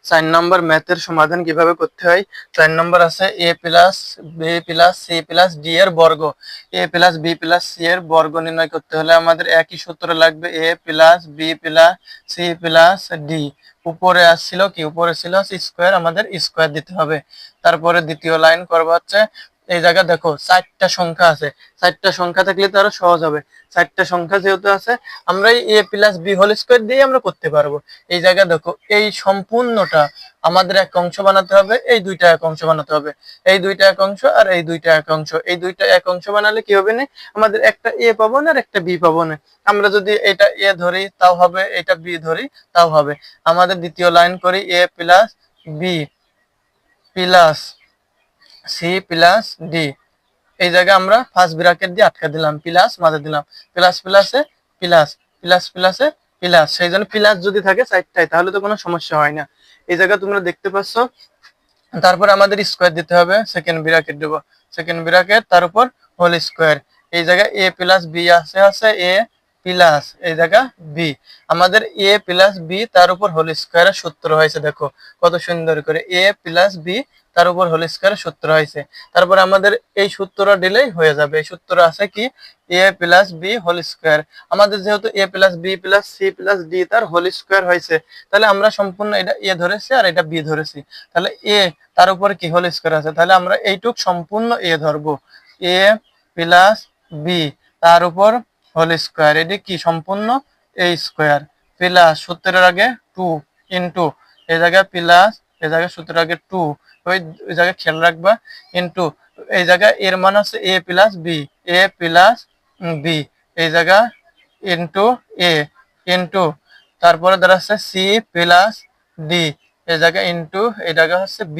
4 নম্বর ম্যাথের সমাধান কিভাবে করতে হয়। 4 নম্বর আছে a plus b plus c plus d এর বর্গ। a plus b plus c এর বর্গ নির্ণয় করতে হলে আমাদের একই সূত্র লাগবে, a plus b plus c plus d। উপরে আসছিল কি, উপরে ছিল স্কোয়ার, আমাদের স্কোয়ার দিতে হবে। তারপরে দ্বিতীয় লাইন করবো হচ্ছে, এই জায়গা দেখো 4টা সংখ্যা আছে, 4টা সংখ্যা থাকলে তো আরো সহজ হবে। 4টা সংখ্যা যেহেতু আছে, আমরা a plus b whole square দিয়ে আমরা করতে পারবো। এই জায়গা দেখো, এই সম্পূর্ণটা আমাদের এক অংশ বানাতে হবে, এই দুইটা এক অংশ বানাতে হবে, এই দুইটা এক অংশ আর এই দুইটা এক অংশ। এই দুইটা এক অংশ বানালে কি হবে না, আমাদের একটা a পাবো না আর একটা b পাবো না। আমরা যদি এটা a ধরি তাও হবে, এটা b ধরি তাও হবে। আমাদের দ্বিতীয় লাইন করি, a plus b plus c plus d। এই জায়গায় আমরা ফার্স্ট ব্র্যাকেট দিয়ে আটকা দিলাম, প্লাস মাঝে দিলাম, প্লাস প্লাসে প্লাস, প্লাস প্লাসে প্লাস। সেই জন্য প্লাস যদি থাকে 4টায় তাহলে তো কোনো সমস্যা হয় না। এই জায়গায় তোমরা দেখতে পাচ্ছ। তারপর আমাদের স্কোয়ার দিতে হবে, সেকেন্ড ব্র্যাকেট দেব, সেকেন্ড ব্র্যাকেট তার উপর হোল স্কোয়ার। এই জায়গায় a প্লাস b আছে a প্লাস এই জায়গা b। আমাদের a প্লাস b তার উপর হোল স্কোয়ারের সূত্র হয়েছে, দেখো কত সুন্দর করে a প্লাস b তার উপর হোল স্কোয়ারের সূত্র হয়েছে। তারপর আমাদের এই সূত্র দিলেই হয়ে যাবে। এই সূত্র আছে কি, a plus b whole square. আমাদের যেহেতু a plus b plus c plus d তার হোল স্কোয়ার হয়েছে, তাহলে আমরা সম্পূর্ণ এটা a ধরেছি আর এটা b ধরেছি, তাহলে a তার উপর কি হোল স্কোয়ার আছে, তাহলে আমরা এইটুক সম্পূর্ণ a ধরবো, a প্লাস b তার উপর হোল স্কোয়ার। এটি কি সম্পূর্ণ a স্কোয়ার প্লাস সূত্রের আগে 2 ইন্টু এই জায়গায় প্লাস এই জায়গায় সূত্রের আগে 2, ওই জায়গায় খেয়াল রাখবা, ইন্টু এই জায়গায় এর মান হচ্ছে a plus b, a plus b এই জায়গা ইন্টু a ইন্টু তারপরে দাঁড়াচ্ছে c প্লাস d এই জায়গা ইন্টু এই জায়গা হচ্ছে b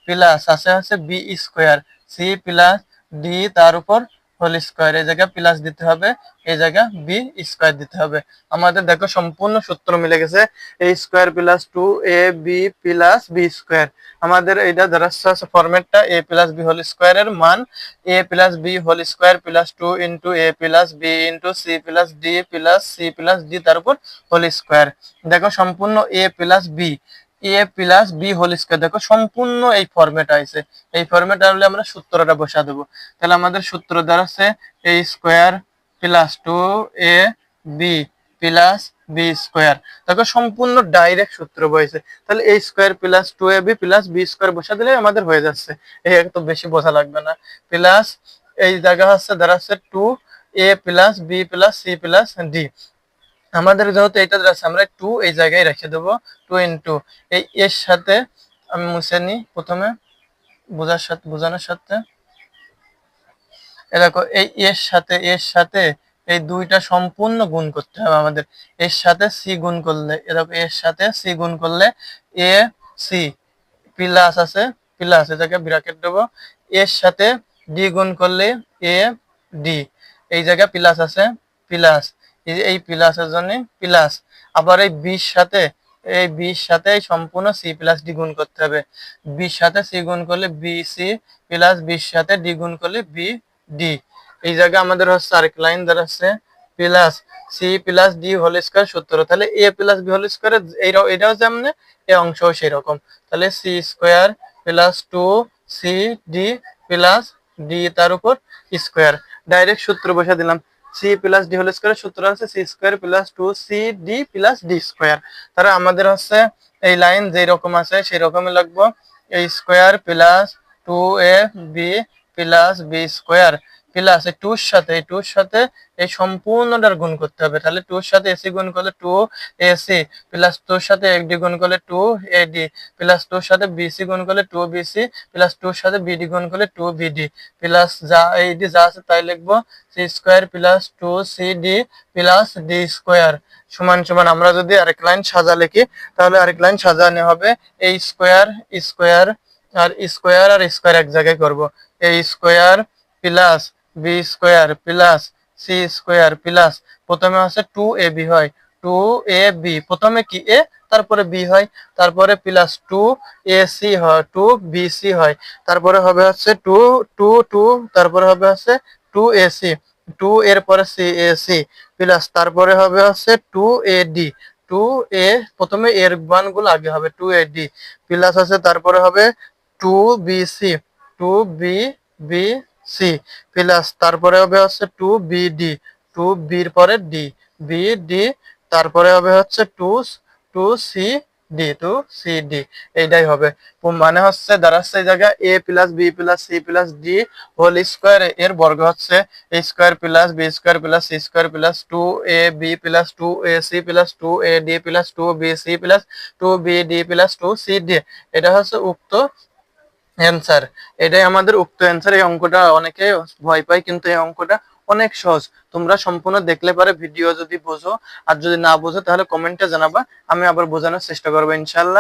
প্লাস আছে হচ্ছে b square, c plus d তার উপর হোল স্কোয়ার। এই জায়গা প্লাস দিতে হবে, এই জায়গা b স্কোয়ার দিতে হবে। আমাদের দেখো সম্পূর্ণ সূত্র মিলে গেছে, a square plus 2ab plus b square. আমাদের এইটা দাঁড়াচ্ছে ফরম্যাটটা, a plus b whole square এর মান a plus b whole square plus 2 into a plus b into c plus d plus c plus d তার উপর হোল স্কোয়ার। দেখো সম্পূর্ণ a plus b, a plus b whole square, দেখো সম্পূর্ণ এই format আছে। এই ফরম্যাট আসলে আমরা সূত্রটা বসা দেবো। তাহলে আমাদের সূত্র দাঁড়াচ্ছে a square plus 2ab plus b square. দেখো সম্পূর্ণ ডাইরেক্ট সূত্র বসেছে, তাহলে a square plus 2ab plus b square বসা দিলে আমাদের হয়ে যাচ্ছে। এই এত বেশি বোঝা লাগবে না। প্লাস এই জায়গা হচ্ছে দাঁড়াচ্ছে 2a plus b plus c plus d। আমাদের যেহেতু এটা আছে, আমরা 2 এই জায়গায় রেখে দেবো, 2 ইন্টু এই এর সাথে আমি মুছে নিই প্রথমে বোঝানোর সাথে। দেখো এই এর সাথে এই দুইটা সম্পূর্ণ গুণ করতে হবে আমাদের। এর সাথে সি গুণ করলে, দেখো এর সাথে সি গুণ করলে এ সি প্লাস আছে প্লাস, এটাকে ব্র্যাকেট দেবো। এর সাথে ডি গুণ করলে এ ডি, এই জায়গায় প্লাস আছে প্লাস, এই প্লাসের জন্য প্লাস। আবার এই বির সাথে এই সম্পূর্ণ সি প্লাস ডি গুণ করতে হবে। বির সাথে সি গুণ করলে বি সি প্লাস বির সাথে ডি গুণ করলে বি ডি। এই জায়গায় আমাদের হচ্ছে আরেক লাইন দাঁড়াচ্ছে plus C plus D whole square সূত্র। তাহলে A plus B whole square এটাও যেমন এই অংশও সেই রকম। তাহলে C square plus 2 D plus D তার উপর স্কোয়ার। ডাইরেক্ট সূত্র বসে দিলাম, C plus D whole square সূত্র আছে C square plus 2cd plus D square. তাহলে আমাদের হচ্ছে এই লাইন যেই রকম আছে সেই রকমই লাগবো, a square plus 2ab plus B square plus এই 2 এর সাথে এই সম্পূর্ণটার গুণ করতে হবে। তাহলে 2 এর সাথে এসি গুণ করলে 2ac প্লাস 2 এর সাথে এডি গুণ করলে 2ad প্লাস 2 এর সাথে বিসি গুণ করলে 2bc প্লাস 2 এর সাথে বিডি গুণ করলে 2bd প্লাস যা এইডি যা আছে তাই লিখবো, C square plus 2cd plus D square সমান সমান। আমরা যদি আরেক লাইন সাজা লিখি তাহলে আরেক লাইন সাজানো হবে, এই স্কোয়ার স্কোয়ার আর স্কোয়ার আর স্কোয়ার এক জায়গায় করব, A square plus B square plus C square plus প্রথমে হচ্ছে 2ab হয়, 2ab প্রথমে কি এ তারপরে বি হয়, তারপরে প্লাস 2ac হয় 2bc হয়, তারপরে হবে হচ্ছে 2 তারপরে হবে হচ্ছে 2ac 2 এর পরে cac প্লাস তারপরে হবে হচ্ছে 2ad টু এ, প্রথমে এর মানগুলো আগে হবে, টু এ ডি প্লাস আছে, তারপরে হবে two B C, two B B C plus, তারপরে হবে হচ্ছে টু বি ডি, টু বির পরে ডি, বি ডি, তারপরে হবে হচ্ছে two two C D, two C D, এইটাই হবে। মানে হচ্ছে দাঁড়াচ্ছে এই জায়গায় A plus B plus C plus D whole square, এর বর্গ হচ্ছে A square plus B square plus C square plus two A B plus two A C plus two A D plus two B C plus two B D plus two C D. এটা হচ্ছে উক্ত answer. এটাই আমাদের উক্ত answer. এই অঙ্কটা অনেকে ভয় পায়, কিন্তু এই অঙ্কটা অনেক সহজ। তোমরা সম্পূর্ণ দেখলে পারে ভিডিও যদি বোঝো, আর যদি না বোঝো তাহলে কমেন্টে জানাবা, আমি আবার বোঝানোর চেষ্টা করবো ইনশাল্লাহ।